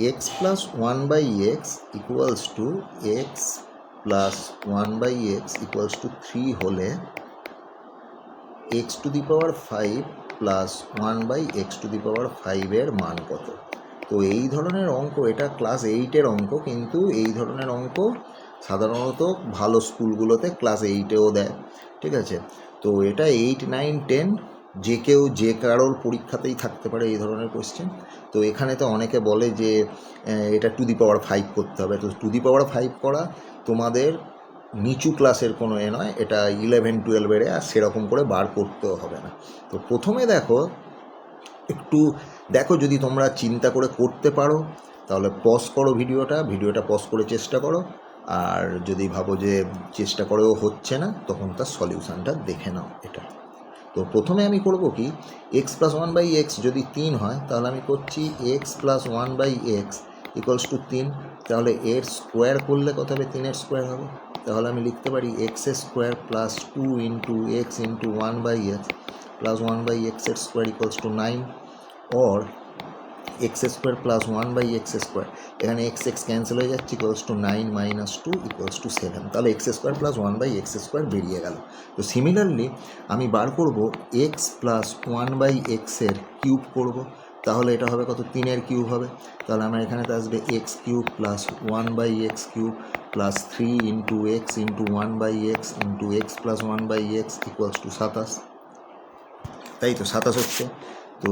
X plus one by x equals to x plus one by x equals to 3 হলে x to the power 5 plus one by x to the power 5 মান কত? তো এই ধরনের অঙ্ক, এটা class 8-এর অঙ্ক, কিন্তু এই ধরনের অঙ্ক সাধারণত ভালো স্কুলগুলোতে ক্লাস 8-এও দেয়, ঠিক আছে? তো এটা 8, 9, 10 যে কারোর পরীক্ষাতেই থাকতে পারে এই ধরনের কোয়েশ্চেন। তো এখানে তো অনেকে বলে যে এটা টু দি পাওয়ার 5 করতে হবে। তো টু দি পাওয়ার 5 করা তোমাদের নিচু ক্লাসের কোনো নয়, এটা 11-12-এর আর সেরকম করে বার করতেও হবে না। তো প্রথমে একটু দেখো, যদি তোমরা চিন্তা করে করতে পারো তাহলে পজ করো ভিডিওটা পজ করে চেষ্টা করো, আর যদি ভাবো যে চেষ্টা করেও হচ্ছে না তখন তার সলিউশানটা দেখে নাও এটা। তো প্রথমে আমি করব কি, x plus one by x যদি 3 হয় তাহলে আমি করছি x plus one by x equals to 3। তাহলে এর স্কোয়ার করলে কত হবে? 3-এর স্কোয়ার হবে। তাহলে আমি লিখতে পারি x square plus 2 into x into one by x plus one by এক্সের square equals to 9, or x square plus one by x square, এখানে এক্স এক্স ক্যান্সেল হয়ে যাচ্ছে, equals to 9 minus 2 equals to 7। তাহলে x square plus one by x square বেরিয়ে গেল। তো similarly আমি বার করব এক্স প্লাস ওয়ান বাই এক্সের কিউব করব। তাহলে এটা হবে কত? 3-এর কিউব হবে। তাহলে আমার এখানেতে আসবে x cube plus one by x cube plus 3 into x into one by x into x plus one by x equals to 27। তাই তো 27 হচ্ছে। তো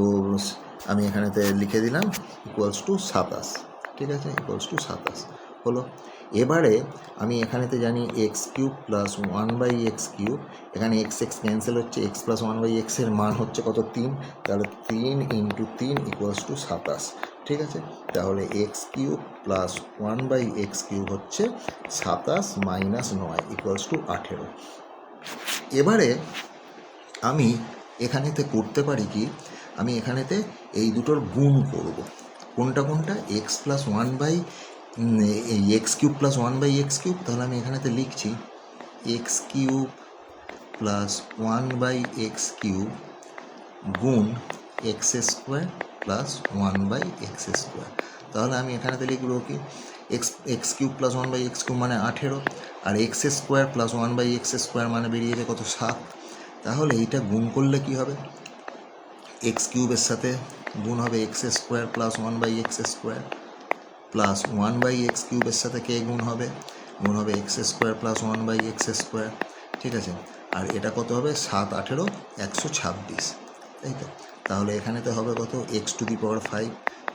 আমি এখানেতে লিখে দিলাম ইকুয়ালস টু 27, ঠিক আছে? ইকুয়ালস টু 27 হলো। এবারে আমি এখানেতে জানি x cube plus one by x cube, এখানে এক্স এক্স ক্যান্সেল হচ্ছে, এক্স প্লাস ওয়ান বাই এক্সের মান হচ্ছে কত? 3। তাহলে 3 ইন্টু 3 ইকুয়ালস টু 27, ঠিক আছে? তাহলে x cube plus one by x cube হচ্ছে 27 মাইনাস 9 ইকুয়ালস টু 18। এবারে আমি এখানেতে করতে পারি কি, আমি এখানেতে এই দুটোর গুণ করব। কোনটা? X plus one by x cube plus one by x cube. তাহলে আমি এখানেতে লিখছি x cube plus one by x cube গুণ x square plus one by x square. তাহলে আমি এখানেতে লিখব কি, x cube plus one by x cube মানে 18, আর x square plus one by x square মানে বেরিয়েছে কত? 7। তাহলে এইটা গুণ করলে কি হবে? এক্স কিউবের সাথে গুণ হবে x square plus one by x square plus one by x কিউবের সাথে কে গুণ হবে? গুণ হবে x square plus one by x square, ঠিক আছে? আর এটা কত হবে? 7, 18, 126, তাই তো? তাহলে এখানেতে হবে কত? X to the power 5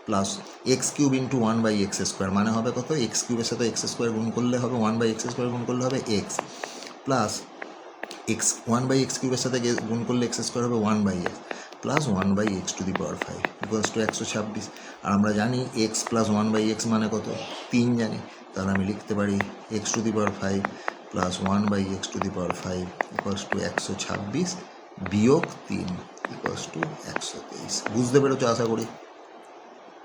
plus x cube into one by x square মানে হবে কত? এক্স কিউবের সাথে এক্স স্কোয়ার গুণ করলে হবে ওয়ান বাই এক্স স্কোয়ার গুণ করলে হবে x, plus x one by x কিউবের সাথে গুণ করলে এক্স স্কোয়ার হবে one by x plus one by x to the power 5 equals to 126। আর আমরা জানি x plus one by x মানে কত? 3 জানি। তাহলে আমি লিখতে পারি x to the power 5 plus one by x to the power 5 equals to 126 বিয়োগ 3 ইকুয়ালস টু 123। বুঝতে পেরেছো আশা করি?